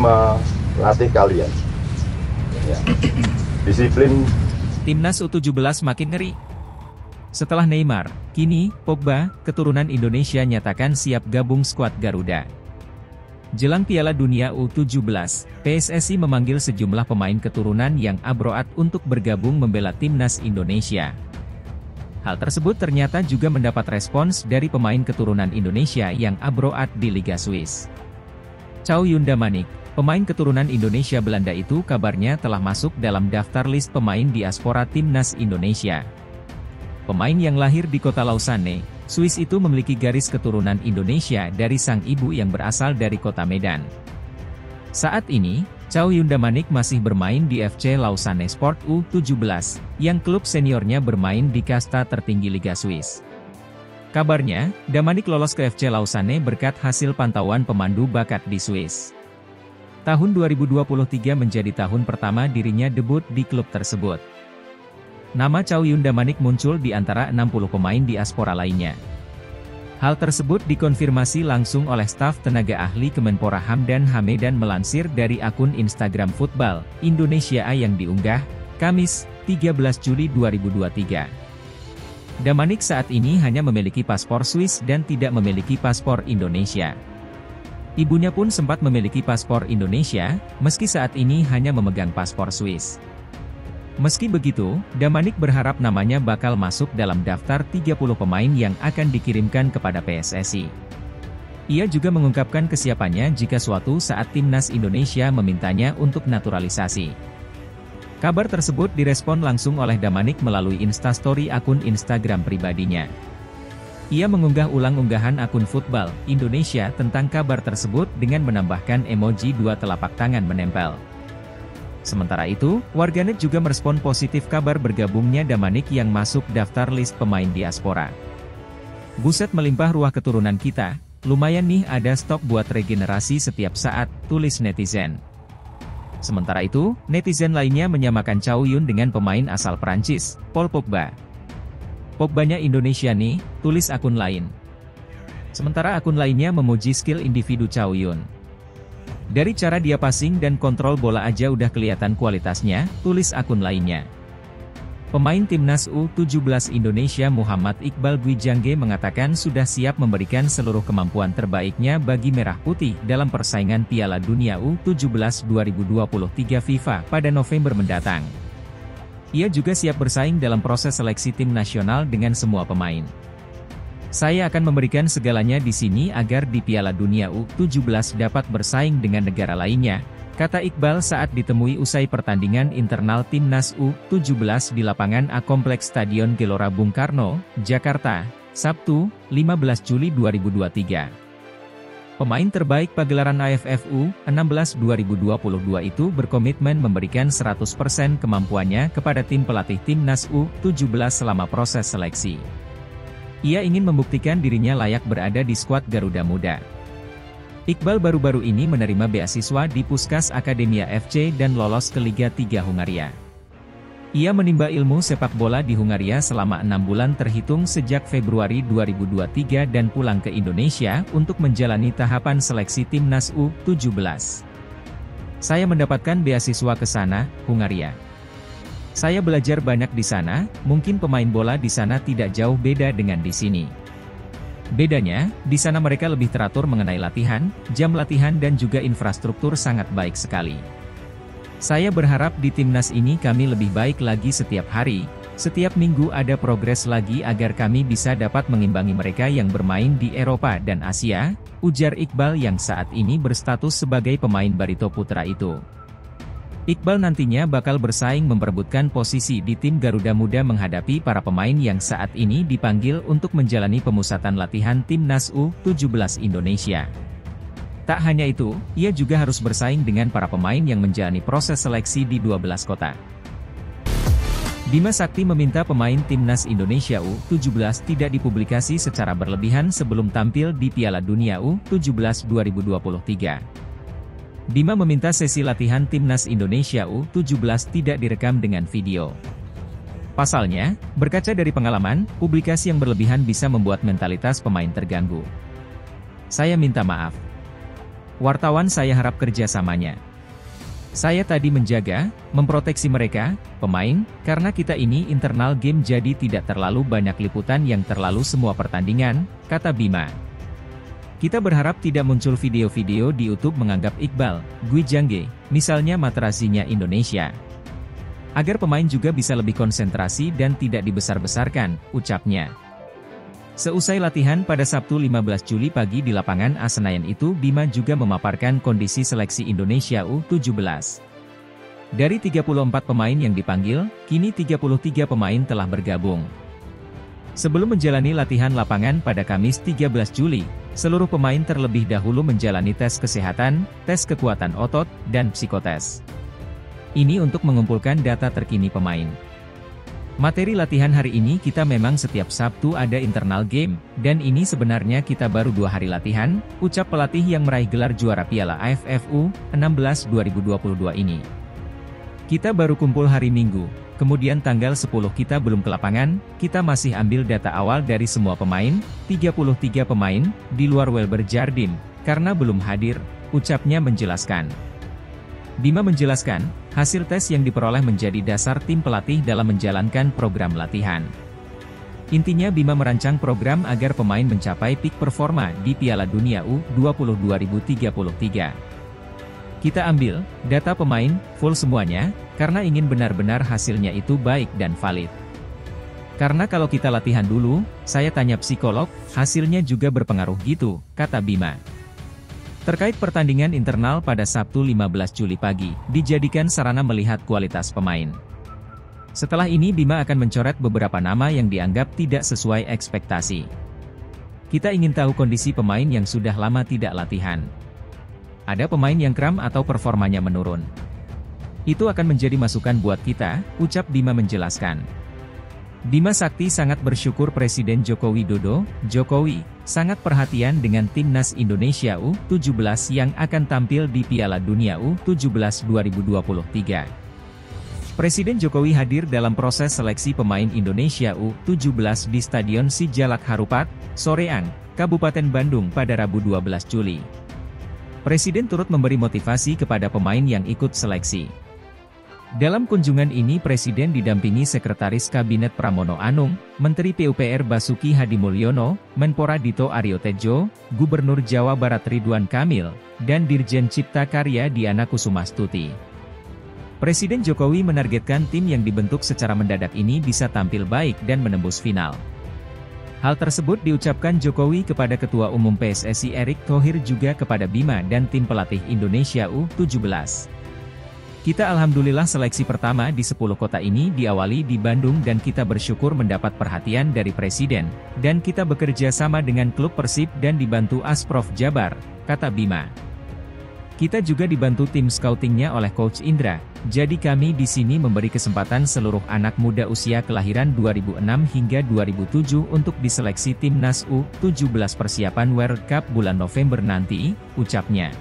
melatih kalian. Ya. Disiplin. Timnas U17 makin ngeri. Setelah Neymar, kini Pogba, keturunan Indonesia nyatakan siap gabung skuad Garuda. Jelang Piala Dunia U17, PSSI memanggil sejumlah pemain keturunan yang abroad untuk bergabung membela timnas Indonesia. Hal tersebut ternyata juga mendapat respons dari pemain keturunan Indonesia yang abroad di Liga Swiss. Chow Yun Damanik, pemain keturunan Indonesia Belanda itu kabarnya telah masuk dalam daftar list pemain diaspora timnas Indonesia. Pemain yang lahir di kota Lausanne, Swiss itu memiliki garis keturunan Indonesia dari sang ibu yang berasal dari kota Medan. Saat ini, Chow Yun Damanik masih bermain di FC Lausanne Sport U17, yang klub seniornya bermain di kasta tertinggi Liga Swiss. Kabarnya, Damanik lolos ke FC Lausanne berkat hasil pantauan pemandu bakat di Swiss. Tahun 2023 menjadi tahun pertama dirinya debut di klub tersebut. Nama Chow Yun Damanik muncul di antara 60 pemain diaspora lainnya. Hal tersebut dikonfirmasi langsung oleh staf tenaga ahli Kemenpora Hamdan Hamedan melansir dari akun Instagram Football Indonesia yang diunggah, Kamis, 13 Juli 2023. Damanik saat ini hanya memiliki paspor Swiss dan tidak memiliki paspor Indonesia. Ibunya pun sempat memiliki paspor Indonesia, meski saat ini hanya memegang paspor Swiss. Meski begitu, Damanik berharap namanya bakal masuk dalam daftar 30 pemain yang akan dikirimkan kepada PSSI. Ia juga mengungkapkan kesiapannya jika suatu saat timnas Indonesia memintanya untuk naturalisasi. Kabar tersebut direspon langsung oleh Damanik melalui Instastory akun Instagram pribadinya. Ia mengunggah ulang unggahan akun Football Indonesia tentang kabar tersebut dengan menambahkan emoji dua telapak tangan menempel. Sementara itu, warganet juga merespon positif kabar bergabungnya Damanik yang masuk daftar list pemain diaspora. Buset melimpah ruah keturunan kita, lumayan nih ada stok buat regenerasi setiap saat, tulis netizen. Sementara itu, netizen lainnya menyamakan Chow Yun dengan pemain asal Prancis, Paul Pogba. Pogbanya Indonesia nih, tulis akun lain. Sementara akun lainnya memuji skill individu Chow Yun. Dari cara dia passing dan kontrol bola aja udah kelihatan kualitasnya, tulis akun lainnya. Pemain timnas U17 Indonesia Muhammad Iqbal Gwijangge mengatakan sudah siap memberikan seluruh kemampuan terbaiknya bagi Merah Putih dalam persaingan Piala Dunia U17 2023 FIFA pada November mendatang. Ia juga siap bersaing dalam proses seleksi tim nasional dengan semua pemain. Saya akan memberikan segalanya di sini agar di Piala Dunia U17 dapat bersaing dengan negara lainnya, kata Iqbal saat ditemui usai pertandingan internal Timnas U17 di lapangan A Kompleks Stadion Gelora Bung Karno, Jakarta, Sabtu, 15 Juli 2023. Pemain terbaik pagelaran AFF U16 2022 itu berkomitmen memberikan 100% kemampuannya kepada tim pelatih Timnas U17 selama proses seleksi. Ia ingin membuktikan dirinya layak berada di skuad Garuda Muda. Iqbal baru-baru ini menerima beasiswa di Puskas Akademia FC dan lolos ke Liga 3 Hungaria. Ia menimba ilmu sepak bola di Hungaria selama 6 bulan terhitung sejak Februari 2023 dan pulang ke Indonesia untuk menjalani tahapan seleksi Timnas U17. Saya mendapatkan beasiswa ke sana, Hungaria. Saya belajar banyak di sana, mungkin pemain bola di sana tidak jauh beda dengan di sini. Bedanya, di sana mereka lebih teratur mengenai latihan, jam latihan dan juga infrastruktur sangat baik sekali. Saya berharap di timnas ini kami lebih baik lagi setiap hari, setiap minggu ada progres lagi agar kami bisa dapat mengimbangi mereka yang bermain di Eropa dan Asia, ujar Iqbal yang saat ini berstatus sebagai pemain Barito Putra itu. Iqbal nantinya bakal bersaing memperebutkan posisi di tim Garuda Muda menghadapi para pemain yang saat ini dipanggil untuk menjalani pemusatan latihan Timnas U17 Indonesia. Tak hanya itu, ia juga harus bersaing dengan para pemain yang menjalani proses seleksi di 12 kota. Bima Sakti meminta pemain Timnas Indonesia U17 tidak dipublikasi secara berlebihan sebelum tampil di Piala Dunia U17 2023. Bima meminta sesi latihan Timnas Indonesia U17 tidak direkam dengan video. Pasalnya, berkaca dari pengalaman, publikasi yang berlebihan bisa membuat mentalitas pemain terganggu. Saya minta maaf. wartawan saya harap kerjasamanya. Saya tadi menjaga, memproteksi mereka, pemain, karena kita ini internal game jadi tidak terlalu banyak liputan yang terlalu semua pertandingan, kata Bima. Kita berharap tidak muncul video-video di YouTube menganggap Iqbal, Gwijangge, misalnya Materasinya Indonesia. Agar pemain juga bisa lebih konsentrasi dan tidak dibesar-besarkan, ucapnya. Seusai latihan pada Sabtu 15 Juli pagi di lapangan Senayan itu, Bima juga memaparkan kondisi seleksi Indonesia U17. Dari 34 pemain yang dipanggil, kini 33 pemain telah bergabung. Sebelum menjalani latihan lapangan pada Kamis 13 Juli, seluruh pemain terlebih dahulu menjalani tes kesehatan, tes kekuatan otot, dan psikotes. Ini untuk mengumpulkan data terkini pemain. Materi latihan hari ini kita memang setiap Sabtu ada internal game, dan ini sebenarnya kita baru 2 hari latihan, ucap pelatih yang meraih gelar juara Piala AFF U16 2022 ini. Kita baru kumpul hari Minggu, kemudian tanggal 10 kita belum ke lapangan, kita masih ambil data awal dari semua pemain, 33 pemain, di luar Welber Jardim, karena belum hadir, ucapnya menjelaskan. Bima menjelaskan, hasil tes yang diperoleh menjadi dasar tim pelatih dalam menjalankan program latihan. Intinya Bima merancang program agar pemain mencapai peak performa di Piala Dunia U20 2033. Kita ambil data pemain, full semuanya, karena ingin benar-benar hasilnya itu baik dan valid. Karena kalau kita latihan dulu, saya tanya psikolog, hasilnya juga berpengaruh gitu, kata Bima. Terkait pertandingan internal pada Sabtu 15 Juli pagi, dijadikan sarana melihat kualitas pemain. Setelah ini Bima akan mencoret beberapa nama yang dianggap tidak sesuai ekspektasi. Kita ingin tahu kondisi pemain yang sudah lama tidak latihan. Ada pemain yang kram atau performanya menurun. Itu akan menjadi masukan buat kita, ucap Bima menjelaskan. Bima Sakti sangat bersyukur Presiden Joko Widodo, Jokowi, sangat perhatian dengan timnas Indonesia U17 yang akan tampil di Piala Dunia U17 2023. Presiden Jokowi hadir dalam proses seleksi pemain Indonesia U17 di Stadion Sijalak Harupat, Soreang, Kabupaten Bandung pada Rabu 12 Juli. Presiden turut memberi motivasi kepada pemain yang ikut seleksi. Dalam kunjungan ini Presiden didampingi Sekretaris Kabinet Pramono Anung, Menteri PUPR Basuki Hadimulyono, Menpora Dito Aryo Tejo, Gubernur Jawa Barat Ridwan Kamil, dan Dirjen Cipta Karya Diana Kusumastuti. Presiden Jokowi menargetkan tim yang dibentuk secara mendadak ini bisa tampil baik dan menembus final. Hal tersebut diucapkan Jokowi kepada Ketua Umum PSSI Erick Thohir juga kepada Bima dan tim pelatih Indonesia U17. Kita alhamdulillah seleksi pertama di 10 kota ini diawali di Bandung dan kita bersyukur mendapat perhatian dari Presiden, dan kita bekerja sama dengan klub Persib dan dibantu Asprof Jabar, kata Bima. Kita juga dibantu tim scoutingnya oleh Coach Indra, jadi kami di sini memberi kesempatan seluruh anak muda usia kelahiran 2006 hingga 2007 untuk diseleksi timnas U17 persiapan World Cup bulan November nanti, ucapnya.